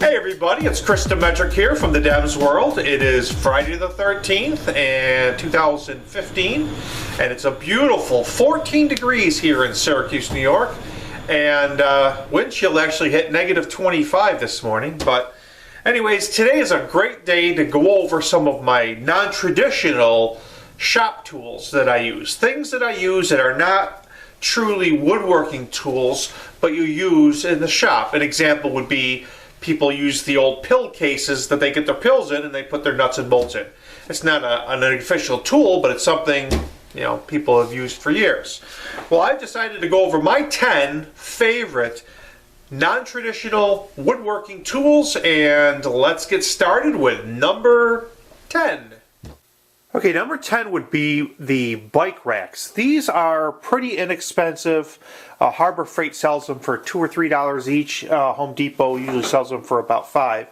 Hey everybody, it's Chris Demetrick here from the Dems World. It is Friday the 13th and 2015 and it's a beautiful 14 degrees here in Syracuse, New York, and wind chill actually hit negative 25 this morning. But anyways, today is a great day to go over some of my non-traditional shop tools that I use. Things that I use that are not truly woodworking tools, but you use in the shop. An example would be people use the old pill cases that they get their pills in and they put their nuts and bolts in. It's not an official tool, but it's something, you know, people have used for years. Well, I've decided to go over my 10 favorite non-traditional woodworking tools, and let's get started with number 10. Okay, number 10 would be the bike racks. These are pretty inexpensive. Harbor Freight sells them for $2 or $3 each. Home Depot usually sells them for about $5.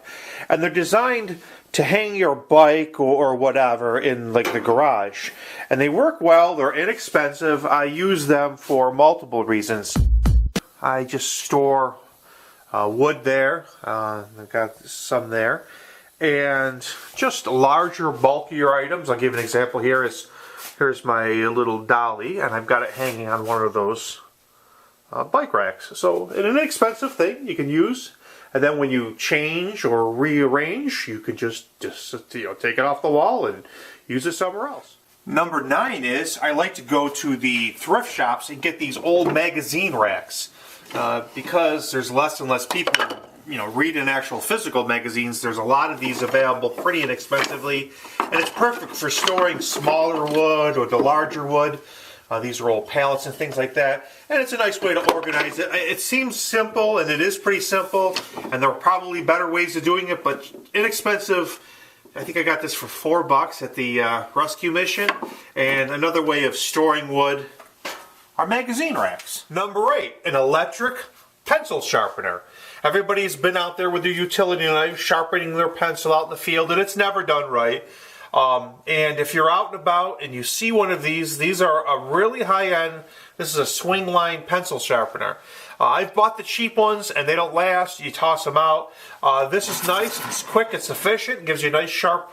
And they're designed to hang your bike or whatever in like the garage. And they work well, they're inexpensive. I use them for multiple reasons. I just store wood there. I've got some there. And just larger, bulkier items. I'll give an example here. Here's my little dolly, and I've got it hanging on one of those bike racks. So an inexpensive thing you can use, and then when you change or rearrange, you can just take it off the wall and use it somewhere else. Number 9 is I like to go to the thrift shops and get these old magazine racks because there's less and less people read in actual physical magazines. There's a lot of these available pretty inexpensively, and it's perfect for storing smaller wood or the larger wood. These are old pallets and things like that, and it's a nice way to organize it. It seems simple, and it is pretty simple, and there are probably better ways of doing it, but inexpensive. I think I got this for $4 at the rescue mission. And another way of storing wood are magazine racks. Number 8, an electric pencil sharpener. Everybody's been out there with their utility knife sharpening their pencil out in the field, and it's never done right. And if you're out and about and you see one of these are a really high-end, this is a swing line pencil sharpener. I've bought the cheap ones and they don't last. You toss them out. This is nice, it's quick, it's efficient, it gives you a nice sharp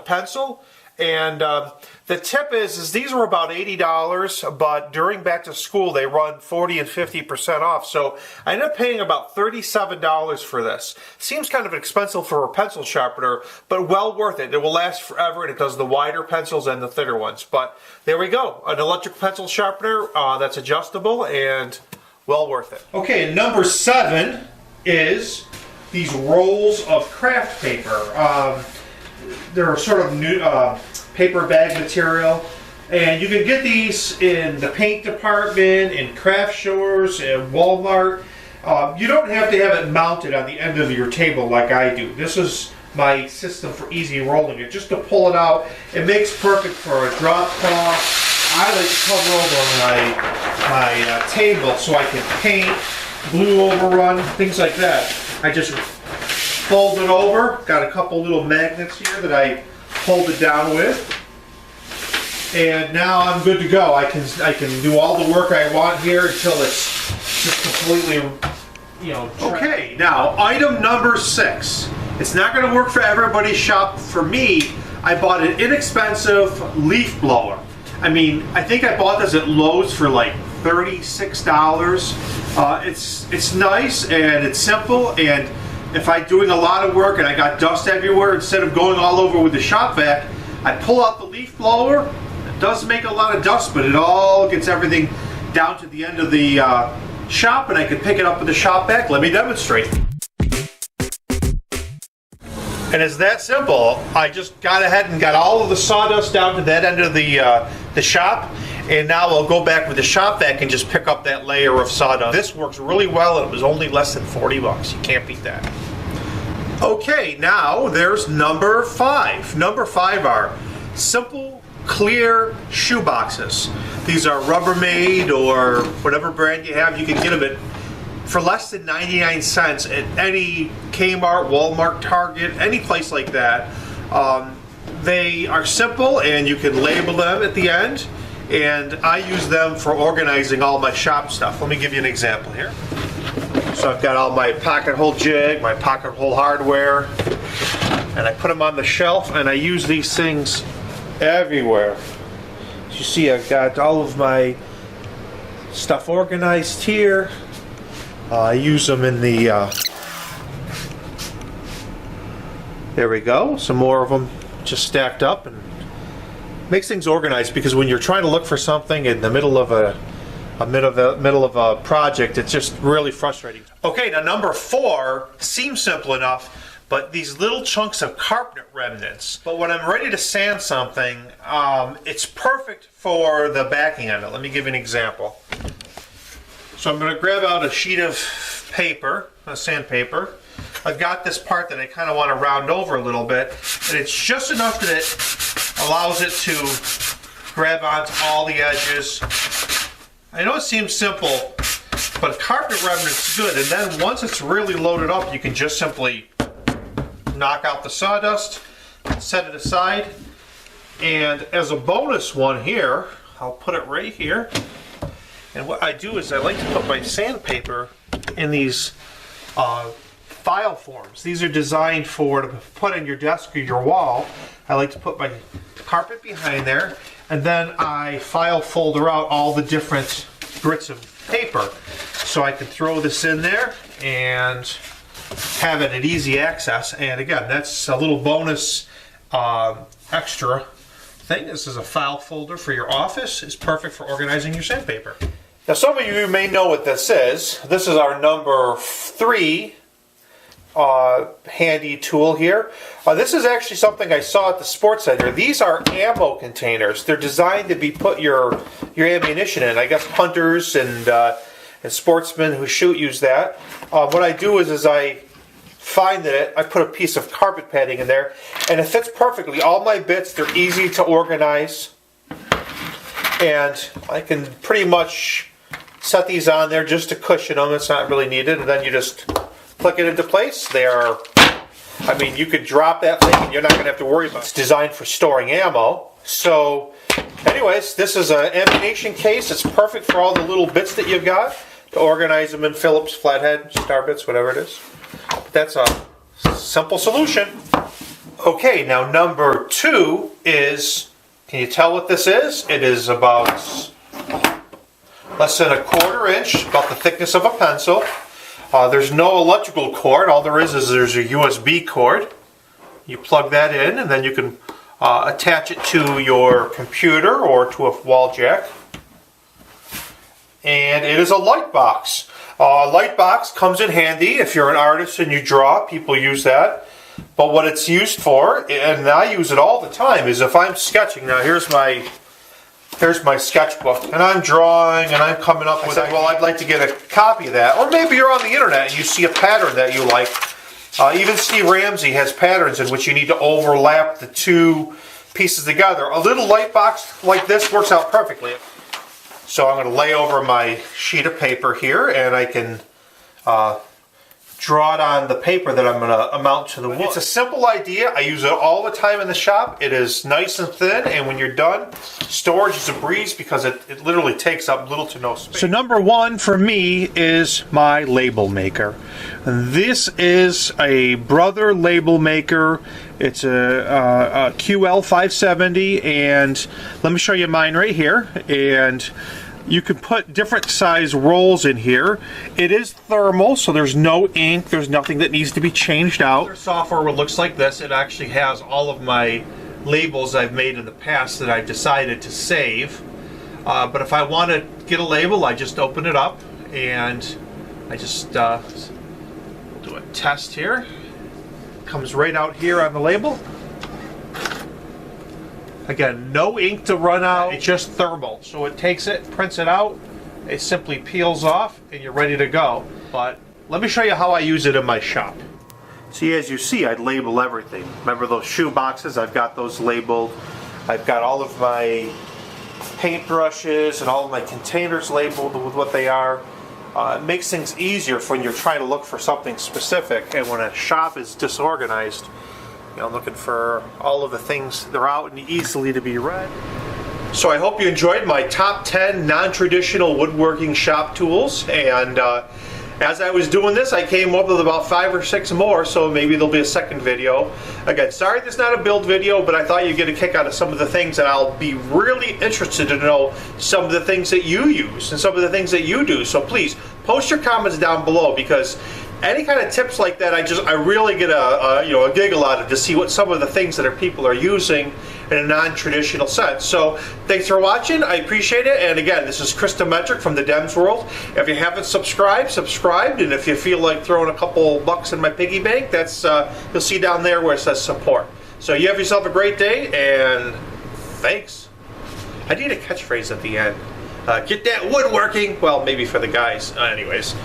pencil. And the tip is these are about $80, but during back to school they run 40 and 50% off. So I ended up paying about $37 for this. Seems kind of expensive for a pencil sharpener, but well worth it. It will last forever, and it does the wider pencils and the thinner ones. But there we go, an electric pencil sharpener that's adjustable and well worth it. Okay, and number 7 is these rolls of craft paper. They're sort of new paper bag material, and you can get these in the paint department, in craft stores, in Walmart. You don't have to have it mounted on the end of your table like I do. This is my system for easy rolling it. Just to pull it out, it makes perfect for a drop cloth. I like to cover over my table so I can paint, glue overrun, things like that. I just fold it over. Got a couple little magnets here that I hold it down with, and now I'm good to go. I can do all the work I want here until it's just completely, Okay, now item number 6. It's not going to work for everybody's shop. For me, I bought an inexpensive leaf blower. I mean, I think I bought this at Lowe's for like $36. It's nice and it's simple, and if I'm doing a lot of work and I got dust everywhere, instead of going all over with the shop vac, I pull out the leaf blower. It does make a lot of dust, but it all gets everything down to the end of the shop, and I can pick it up with the shop vac. Let me demonstrate. And it's that simple. I just got ahead and got all of the sawdust down to that end of the shop, and now I'll go back with the shop vac and just pick up that layer of sawdust. This works really well, and it was only less than $40. You can't beat that. Okay, now there's number 5. Number 5 are simple, clear shoeboxes. These are Rubbermaid or whatever brand you have. You can get them for less than 99 cents at any Kmart, Walmart, Target, any place like that. They are simple, and you can label them at the end, and I use them for organizing all my shop stuff. Let me give you an example here. So I've got all my pocket hole jig, my pocket hole hardware, and I put them on the shelf, and I use these things everywhere. As you see, I've got all of my stuff organized here. I use them in the, there we go, some more of them just stacked up, and makes things organized, because when you're trying to look for something in the middle of a project, it's just really frustrating. Okay, now number 4 seems simple enough, but these little chunks of carpet remnants. But when I'm ready to sand something, it's perfect for the backing on it. Let me give you an example. So I'm going to grab out a sheet of paper, sandpaper. I've got this part that I kind of want to round over a little bit, and it's just enough that it allows it to grab onto all the edges. I know it seems simple, but carpet remnant's good, and then once it's really loaded up, you can just simply knock out the sawdust, set it aside, and as a bonus one here, I'll put it right here. And what I do is I like to put my sandpaper in these file forms. These are designed to put on your desk or your wall. I like to put my carpet behind there, and then I file folder out all the different bits of paper. So I can throw this in there and have it at easy access. And again, that's a little bonus extra thing. This is a file folder for your office. It's perfect for organizing your sandpaper. Now some of you may know what this is. This is our number 3 handy tool here. This is actually something I saw at the sports center. These are ammo containers. They're designed to be put your ammunition in. I guess hunters and sportsmen who shoot use that. What I do is I find that I put a piece of carpet padding in there, and it fits perfectly. All my bits, they're easy to organize, and I can pretty much set these on there just to cushion them. It's not really needed, and then you just click it into place. They are, I mean, you could drop that thing and you're not going to have to worry about it. It's designed for storing ammo. So anyways, this is an ammunition case. It's perfect for all the little bits that you've got to organize them in Phillips, flathead, star bits, whatever it is. But that's a simple solution. Okay, now number 2 is, can you tell what this is? It is about less than a 1/4 inch, about the thickness of a pencil. There's no electrical cord. All there is there's a USB cord. You plug that in, and then you can attach it to your computer or to a wall jack. And it is a light box. A light box comes in handy if you're an artist and you draw. People use that. But what it's used for, and I use it all the time, is if I'm sketching. Now here's my sketchbook, and I'm drawing, and I'm coming up with, well, I'd like to get a copy of that. Or maybe you're on the internet and you see a pattern that you like. Even Steve Ramsey has patterns in which you need to overlap the 2 pieces together. A little light box like this works out perfectly. So I'm going to lay over my sheet of paper here, and I can draw it on the paper that I'm going to mount to the wood. It's a simple idea. I use it all the time in the shop. It is nice and thin, and when you're done, storage is a breeze because it literally takes up little to no space. So number 1 for me is my label maker. This is a Brother label maker. It's a QL 570, and let me show you mine right here. And you can put different size rolls in here. It is thermal, so there's no ink. There's nothing that needs to be changed out. Software looks like this. It actually has all of my labels I've made in the past that I've decided to save. But if I want to get a label, I just open it up, and I just do a test here. Comes right out here on the label. Again, no ink to run out, it's just thermal. So it takes it, prints it out, it simply peels off, and you're ready to go. But let me show you how I use it in my shop. See, as you see, I label everything. Remember those shoe boxes? I've got those labeled. I've got all of my paintbrushes and all of my containers labeled with what they are. It makes things easier when you're trying to look for something specific, and when a shop is disorganized, you know, looking for all of the things that are out and easily to be read. So I hope you enjoyed my top 10 non-traditional woodworking shop tools, and As I was doing this, I came up with about 5 or 6 more, so maybe there'll be a second video. Again, sorry this is not a build video, but I thought you'd get a kick out of some of the things, and I'll be really interested to know some of the things that you use and some of the things that you do. So please, post your comments down below, because any kind of tips like that, I really get a giggle out of to see what some of the things that people are using in a non-traditional sense. So thanks for watching. I appreciate it. And again, this is Demetrick from the Dems World. If you haven't subscribed, subscribe. And if you feel like throwing a couple bucks in my piggy bank, that's you'll see down there where it says support. So you have yourself a great day, and thanks. I need a catchphrase at the end. Get that woodworking. Well, maybe for the guys. Anyways.